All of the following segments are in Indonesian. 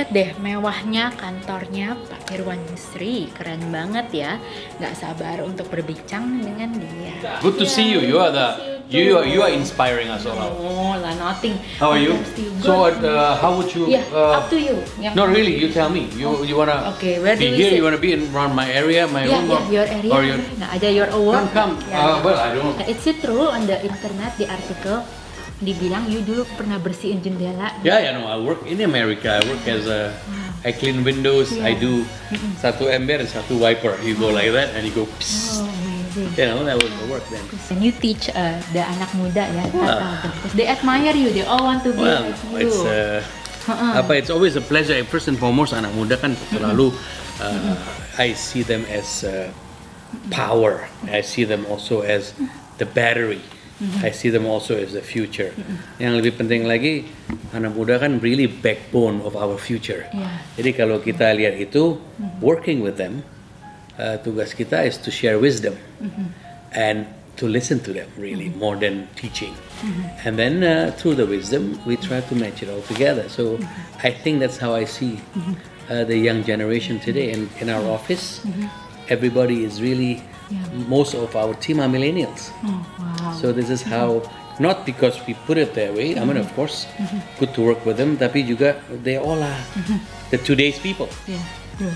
lihat deh mewahnya kantornya Pak Irwan Musry, keren banget ya. Nggak sabar untuk berbincang dengan dia. Good to see you. You are inspiring us all. Oh, lah nothing. How are you? So, how would you? Yeah, up to you. Yang No, really. You tell me. You wanna Okay, where do be we here? sit? You wanna be around my area, my room, your area. or your? Nah, aja your work. Come. Well, I don't know. It's true on the internet di artikel dibilang you dulu pernah bersihin jendela. Yeah, no. I work in America. I work as a. I clean windows. I do satu ember and satu wiper. You go like that and you go. Psst. Oh, amazing. You know that was the work then. And you teach the anak muda ya, Well, because they admire you, they all want to be Well, like you. it's it's always a pleasure. First and foremost, anak muda kan selalu I see them as power. I see them also as the battery. I see them also as the future. Yang lebih penting lagi, anak muda kan really backbone of our future. Yeah. Jadi kalau kita lihat itu, working with them, tugas kita is to share wisdom and to listen to them really more than teaching. And then through the wisdom, we try to match it all together. So I think that's how I see the young generation today. And in our office, everybody is really, most of our team are millennials. Oh, wow. So this is how, not because we put it that way, I mean of course, good to work with them, tapi juga they all are the today's people. Yeah, true.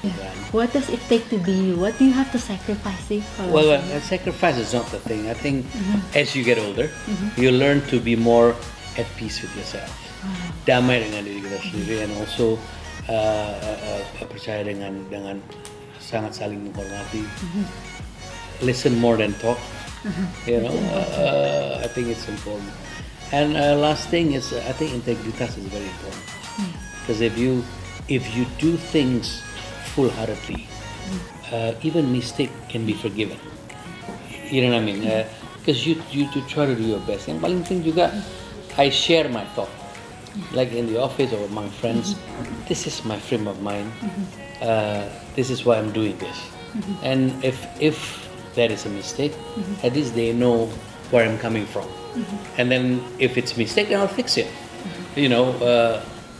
Yeah. What does it take to be you? What do you have to sacrifice sih? Well, sacrifice is not the thing. I think as you get older, you learn to be more at peace with yourself. Damai dengan diri kita sendiri, and also percaya dengan sangat saling menghormati. Listen more than talk. You know, I think it's important. And last thing is, I think integritas is very important. Because if you do things full-heartedly, even mistake can be forgiven. You know what I mean? Because you try to do your best. Yang paling penting juga, I share my thought, like in the office or among friends. This is my frame of mind. This is why I'm doing this. And if that is a mistake, at least they know where I'm coming from. And then if it's a mistake, then I'll fix it. You know,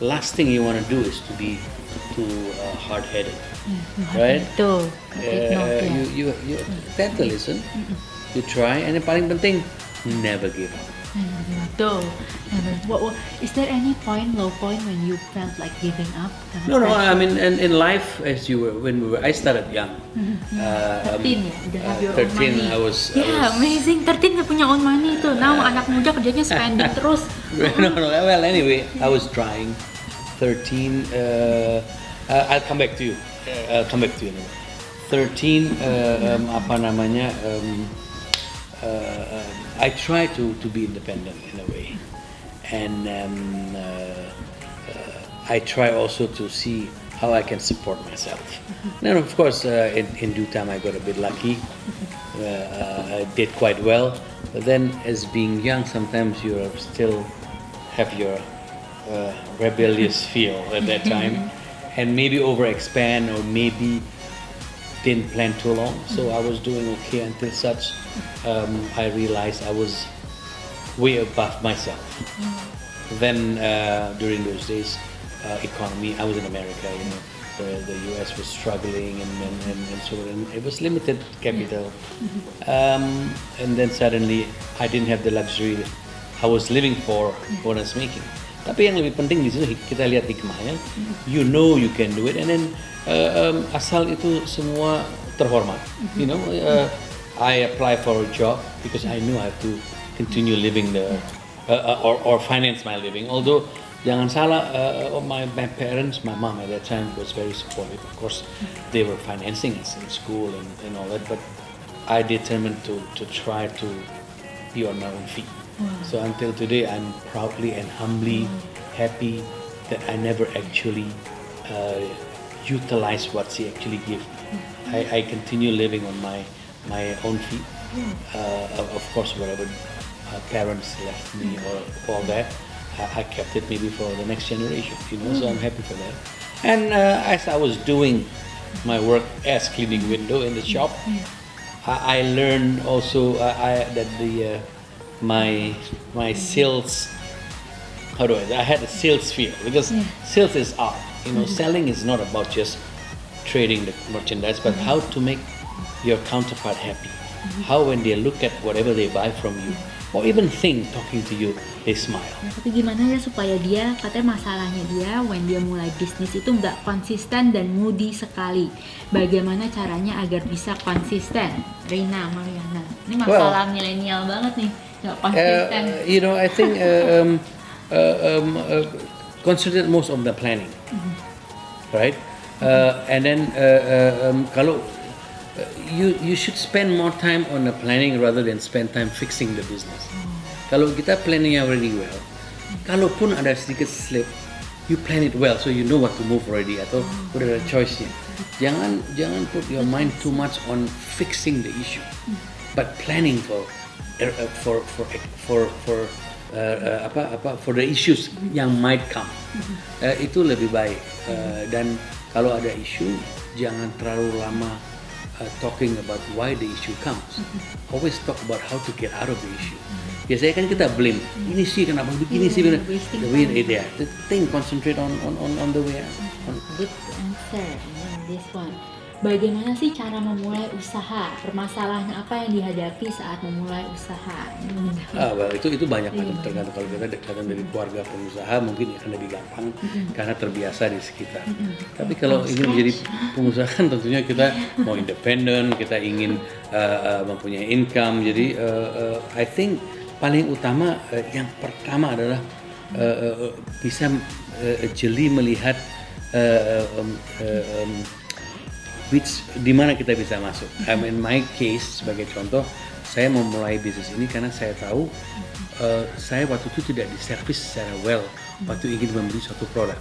last thing you want to do is to be too hard-headed, right? Tuh, You tend to listen, you try, and yang paling penting, never give up. Tuh. Is there any low point when you felt like giving up? No. I mean, in life, I started young. 13 ya, udah have your 13, own money. I was. Amazing. 13 nggak punya own money tuh. Now anak muda kerjanya spending terus. No. Well, anyway, I was trying. 13. I'll come back to you. 13. Apa namanya? I try to be independent in a way, and I try also to see how I can support myself. Then of course, in due time, I got a bit lucky. I did quite well, but then as being young, sometimes you still have your rebellious feel at that time, and maybe overexpand or maybe didn't plan too long. So I was doing okay until such I realized I was way above myself. Then during those days, economy, I was in America, you know, the US was struggling and so on. It was limited capital. And then suddenly I didn't have the luxury I was living for what I was making. Tapi yang lebih penting di situ kita lihat hikmahnya, you know you can do it, and then asal itu semua terhormat. You know, I apply for a job because I knew I have to continue living or finance my living. Although jangan salah, my parents, my mom at that time was very supportive. Of course, they were financing us in school and all that, but I determined to try to be on my own feet. So until today, I'm proudly and humbly happy that I never actually utilized what she actually gave me. I continue living on my own feet. Of course, whatever parents left me or all that, I kept it maybe for the next generation. You know, so I'm happy for that. And as I was doing my work as cleaning window in the shop, I learned also that my sales I had a sales fear because sales is art. You know, selling is not about just trading the merchandise, but how to make your counterpart happy. How when they look at whatever they buy from you, or even think talking to you, they smile. Ya, tapi gimana ya supaya dia, katanya masalahnya dia when dia mulai bisnis itu nggak konsisten dan moody sekali. Bagaimana caranya agar bisa konsisten? Rina, Mariana, ini masalah milenial banget nih, nggak konsisten. You know, I think concentrate most of the planning, right? And then kalau you should spend more time on the planning rather than spend time fixing the business. Kalau kita planningnya really well, kalaupun ada sedikit slip, you plan it well so you know what to move already atau udah ada choice-nya. Jangan put your mind too much on fixing the issue, but planning for the issues yang might come. Itu lebih baik. Dan kalau ada issue, jangan terlalu lama talking about why the issue comes. Always talk about how to get out of the issue. Biasanya kan kita blame, ini sih kenapa begini sih. The way the thing concentrate on the way out. Good answer. This one. Bagaimana sih cara memulai usaha? Permasalahan apa yang dihadapi saat memulai usaha? Itu banyak macam, tergantung. Kalau kita dekatan dari keluarga pengusaha mungkin akan lebih gampang karena terbiasa di sekitar. Tapi kalau ingin menjadi pengusaha kan tentunya kita mau independen, kita ingin mempunyai income. Jadi I think paling utama yang pertama adalah bisa jeli melihat di mana kita bisa masuk. In my case, sebagai contoh, saya memulai bisnis ini karena saya tahu saya waktu itu tidak diservis secara well waktu ingin membeli suatu produk.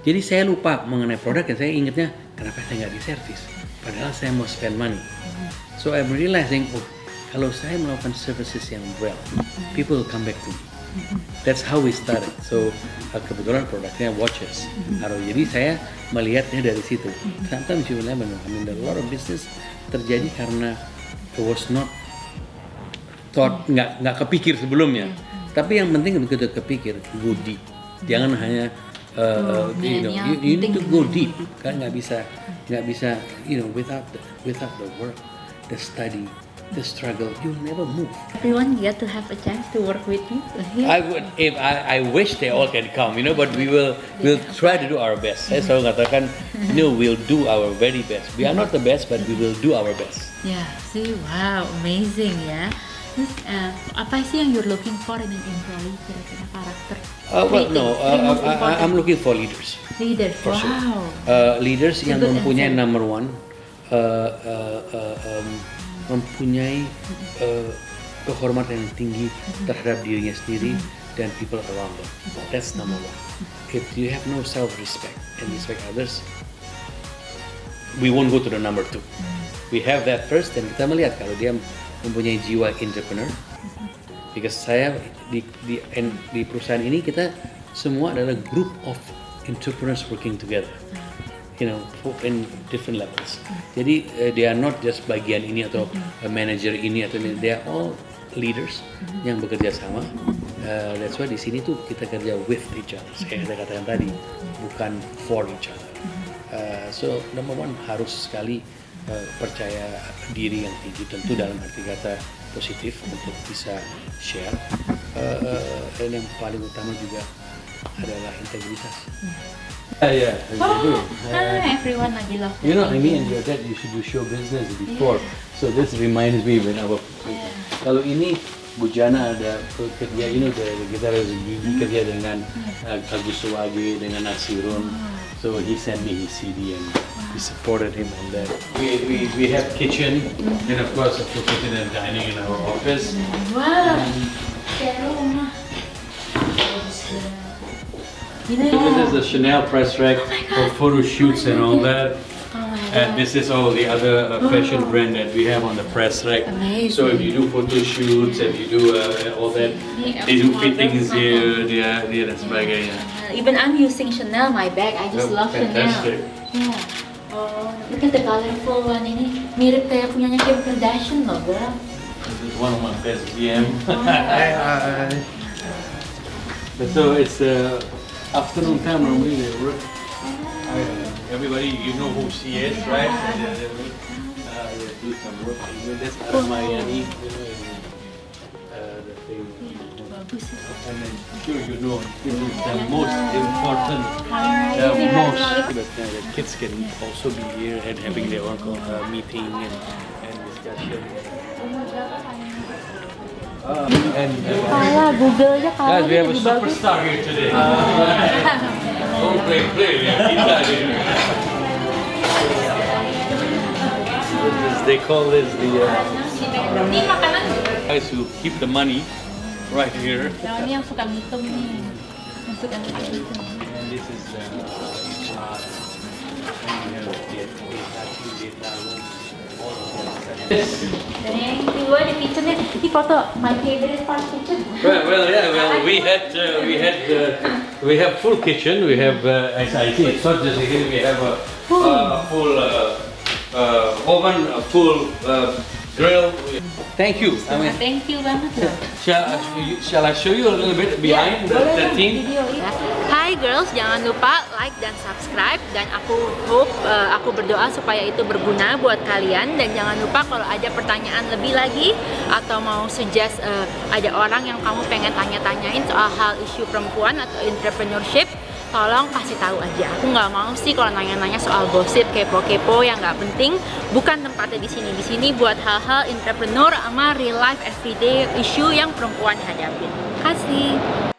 Jadi saya lupa mengenai produk dan saya ingatnya kenapa saya nggak diservis. Padahal saya mau spend money. So I'm realizing, kalau saya melakukan services yang well, people will come back to me. That's how we started. So kebetulan produknya watches. Jadi saya melihatnya dari situ. Sometimes you will never know. I mean, a lot of business terjadi karena it was not thought, nggak kepikir sebelumnya. Tapi yang penting begitu kepikir, go deep. Jangan hanya you need to go deep. Kan nggak bisa, without the work, the study, the struggle, you'll never move. Everyone get to have a chance to work with you. I wish they all can come, but we'll try to do our best. Saya selalu katakan, we'll do our very best. We are not the best, but we will do our best. Yeah, see, wow, amazing ya. Terus apa sih yang you're looking for in an employee, kira-kira karakter? I'm looking for leaders. Leaders, for wow. Sure. Leaders yang mempunyai number one, mempunyai kehormatan yang tinggi terhadap dirinya sendiri dan people around them. That's number one. If you have no self-respect and respect others, we won't go to the number two. We have that first, dan kita melihat kalau dia mempunyai jiwa entrepreneur. Because saya di perusahaan ini kita semua adalah group of entrepreneurs working together. In different levels. Jadi they are not just bagian ini atau manager ini atau ini. They are all leaders yang bekerja sama. That's why di sini tuh kita kerja with each other. Kayak saya katakan tadi, bukan for each other. So number one harus sekali percaya diri yang tinggi, tentu dalam arti kata positif untuk bisa share. Dan yang paling utama juga adalah integritas. Hi everyone, lagi love. Me and your dad used to do show business before, so this reminds me when our kalau ini Bu Jana ada kerja, kita harus kerja dengan Agus Suwagi, dengan Nasirun, so he sent me his CD and we supported him on that. We have kitchen and of course a kitchen and dining in our office. Wow. This is the Chanel press rack for photo shoots and all that. And this is all the other fashion brand that we have on the press rack. Amazing. So if you do photo shoots, if you do all that, they do fittings here, dan sebagainya. Even I'm using Chanel my bag. I just love fantastic. Chanel. Yeah. Oh, look at the colorful one ini. Mirip kayak punyanya Kim Kardashian loh, girl. This is one of my best GM. So it's afternoon time normally they work. Everybody, you know who she is, right? They do some work. That's Maia Estianty, the thing. And then sure you know this is the most important, but the kids can also be here and having their own meeting and discussion. Kalah Google-nya kalah. Guys, we have a superstar here today. Oh, great, They call this the Ini makanan. guys who keep the money right here. Nah, ini yang suka ngitung nih. Yang suka ngitung. And this is and we have the data room. Dan yang kedua di kitchennya, ini foto my favorite part kitchen. We have full kitchen. We have as I see, it's not just here. We have a full oven, a full grill. Thank you. I mean, Thank you banget loh. shall I show you a little bit behind the team? Video, ya. Hi girls, jangan lupa like dan subscribe, dan aku berdoa supaya itu berguna buat kalian. Dan jangan lupa kalau ada pertanyaan lebih lagi atau mau suggest ada orang yang kamu pengen tanya-tanyain soal hal isu perempuan atau entrepreneurship, tolong kasih tahu aja. Aku nggak mau sih kalau nanya-nanya soal gosip, kepo-kepo yang nggak penting. Bukan tempatnya di sini. Di sini buat hal-hal entrepreneur sama real life everyday issue yang perempuan hadapin. Kasih.